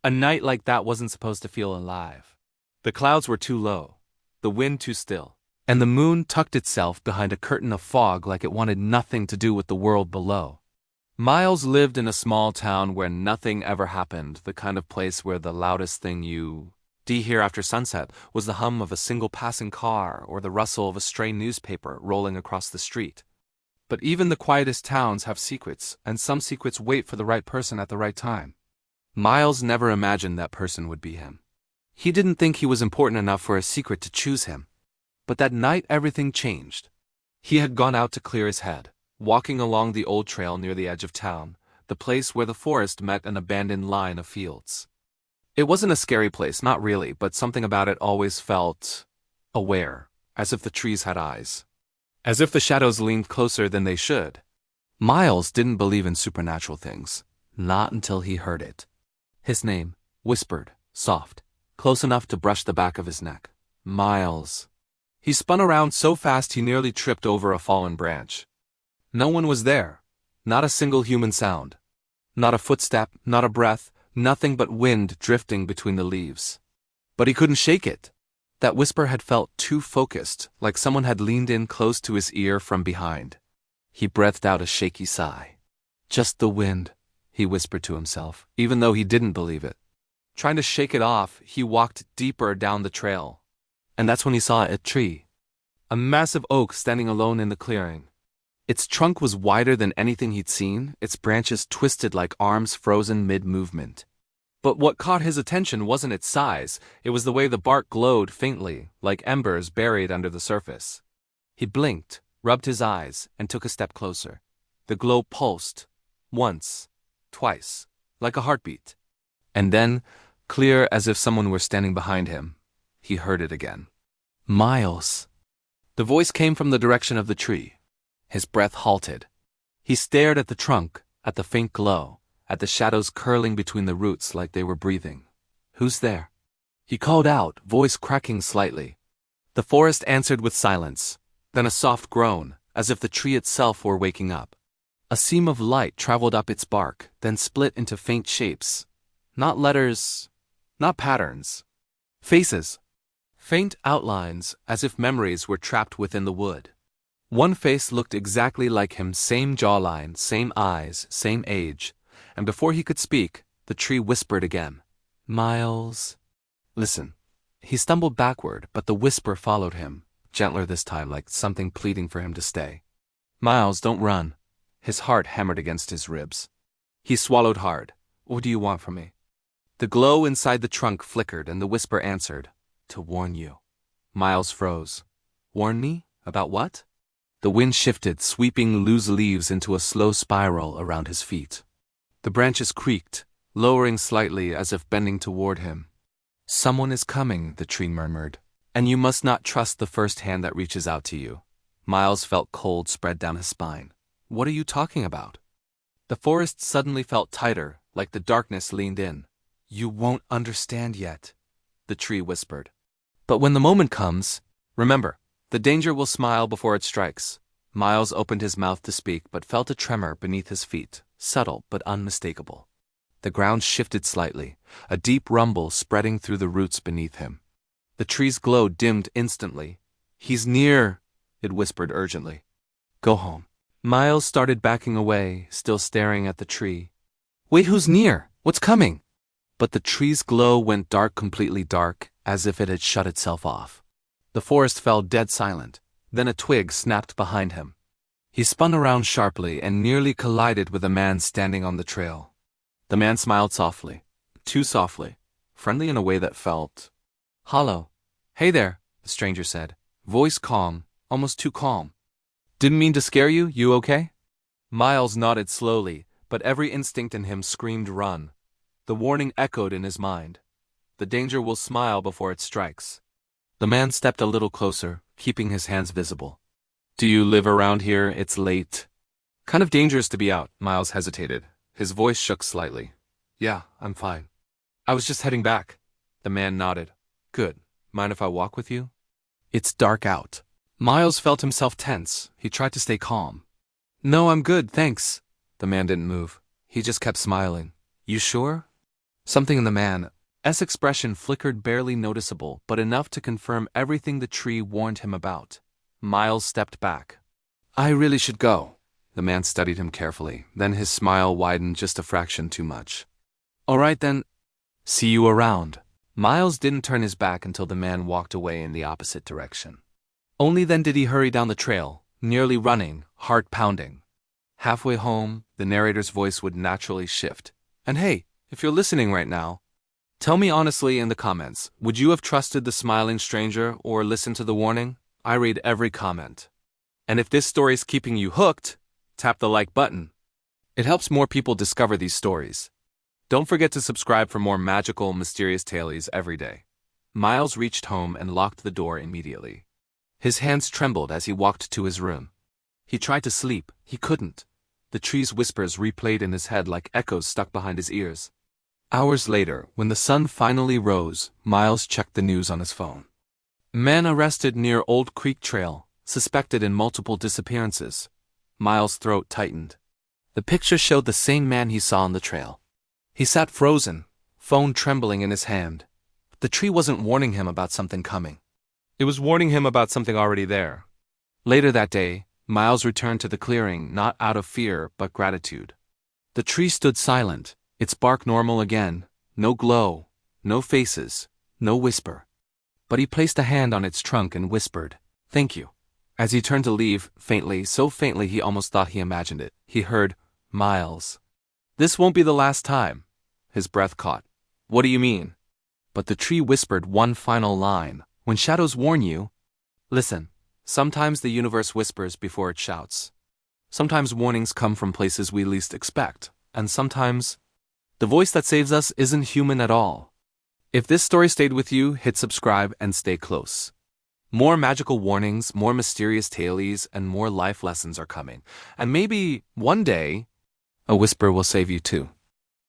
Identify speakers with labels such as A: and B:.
A: A night like that wasn't supposed to feel alive. The clouds were too low, the wind too still, and the moon tucked itself behind a curtain of fog like it wanted nothing to do with the world below. Miles lived in a small town where nothing ever happened, the kind of place where the loudest thing you'd hear after sunset was the hum of a single passing car or the rustle of a stray newspaper rolling across the street. But even the quietest towns have secrets, and some secrets wait for the right person at the right time. Miles never imagined that person would be him. He didn't think he was important enough for a secret to choose him. But that night everything changed. He had gone out to clear his head, walking along the old trail near the edge of town, the place where the forest met an abandoned line of fields. It wasn't a scary place, not really, but something about it always felt aware, as if the trees had eyes. As if the shadows leaned closer than they should. Miles didn't believe in supernatural things, not until he heard it. His name, whispered, soft, close enough to brush the back of his neck. Miles. He spun around so fast he nearly tripped over a fallen branch. No one was there. Not a single human sound. Not a footstep, not a breath, nothing but wind drifting between the leaves. But he couldn't shake it. That whisper had felt too focused, like someone had leaned in close to his ear from behind. He breathed out a shaky sigh. Just the wind, he whispered to himself, even though he didn't believe it. Trying to shake it off, he walked deeper down the trail. And that's when he saw a tree. A massive oak standing alone in the clearing. Its trunk was wider than anything he'd seen, its branches twisted like arms frozen mid-movement. But what caught his attention wasn't its size, it was the way the bark glowed faintly, like embers buried under the surface. He blinked, rubbed his eyes, and took a step closer. The glow pulsed. Once. Twice. Like a heartbeat. And then, clear as if someone were standing behind him, he heard it again. Miles. The voice came from the direction of the tree. His breath halted. He stared at the trunk, at the faint glow, at the shadows curling between the roots like they were breathing. Who's there? He called out, voice cracking slightly. The forest answered with silence, then a soft groan, as if the tree itself were waking up. A seam of light traveled up its bark, then split into faint shapes. Not letters, not patterns. Faces. Faint outlines, as if memories were trapped within the wood. One face looked exactly like him, same jawline, same eyes, same age. And before he could speak, the tree whispered again. Miles. Listen. He stumbled backward, but the whisper followed him, gentler this time, like something pleading for him to stay. Miles, don't run. His heart hammered against his ribs. He swallowed hard. What do you want from me? The glow inside the trunk flickered, and the whisper answered. To warn you. Miles froze. Warn me? About what? The wind shifted, sweeping loose leaves into a slow spiral around his feet. The branches creaked, lowering slightly as if bending toward him. Someone is coming, the tree murmured. And you must not trust the first hand that reaches out to you. Miles felt cold spread down his spine. What are you talking about? The forest suddenly felt tighter, like the darkness leaned in. You won't understand yet, the tree whispered. But when the moment comes, remember, the danger will smile before it strikes. Miles opened his mouth to speak, but felt a tremor beneath his feet, subtle but unmistakable. The ground shifted slightly, a deep rumble spreading through the roots beneath him. The tree's glow dimmed instantly. He's near, it whispered urgently. Go home. Miles started backing away, still staring at the tree. Wait, who's near? What's coming? But the tree's glow went dark, completely dark, as if it had shut itself off. The forest fell dead silent. Then a twig snapped behind him. He spun around sharply and nearly collided with a man standing on the trail. The man smiled softly. Too softly. Friendly in a way that felt hollow. Hey there, the stranger said, voice calm, almost too calm. Didn't mean to scare you, you okay? Miles nodded slowly, but every instinct in him screamed run. The warning echoed in his mind. The danger will smile before it strikes. The man stepped a little closer, keeping his hands visible. Do you live around here? It's late. Kind of dangerous to be out, Miles hesitated. His voice shook slightly. Yeah, I'm fine. I was just heading back. The man nodded. Good. Mind if I walk with you? It's dark out. Miles felt himself tense. He tried to stay calm. No, I'm good, thanks. The man didn't move. He just kept smiling. You sure? Something in the man's expression flickered, barely noticeable, but enough to confirm everything the tree warned him about. Miles stepped back. I really should go. The man studied him carefully, then his smile widened just a fraction too much. All right then. See you around. Miles didn't turn his back until the man walked away in the opposite direction. Only then did he hurry down the trail, nearly running, heart pounding. Halfway home, the narrator's voice would naturally shift. And hey, if you're listening right now, tell me honestly in the comments, would you have trusted the smiling stranger or listened to the warning? I read every comment. And if this story's keeping you hooked, tap the like button. It helps more people discover these stories. Don't forget to subscribe for more magical, mysterious tales every day. Miles reached home and locked the door immediately. His hands trembled as he walked to his room. He tried to sleep. He couldn't. The tree's whispers replayed in his head like echoes stuck behind his ears. Hours later, when the sun finally rose, Miles checked the news on his phone. Man arrested near Old Creek Trail, suspected in multiple disappearances. Miles' throat tightened. The picture showed the same man he saw on the trail. He sat frozen, phone trembling in his hand. The tree wasn't warning him about something coming. It was warning him about something already there. Later that day, Miles returned to the clearing not out of fear but gratitude. The tree stood silent, its bark normal again, no glow, no faces, no whisper. But he placed a hand on its trunk and whispered, "Thank you." As he turned to leave, faintly, so faintly he almost thought he imagined it, he heard, "Miles. This won't be the last time." His breath caught. "What do you mean?" But the tree whispered one final line. "When shadows warn you, listen. Sometimes the universe whispers before it shouts. Sometimes warnings come from places we least expect, and sometimes the voice that saves us isn't human at all." If this story stayed with you, hit subscribe and stay close. More magical warnings, more mysterious tales, and more life lessons are coming. And maybe, one day, a whisper will save you too.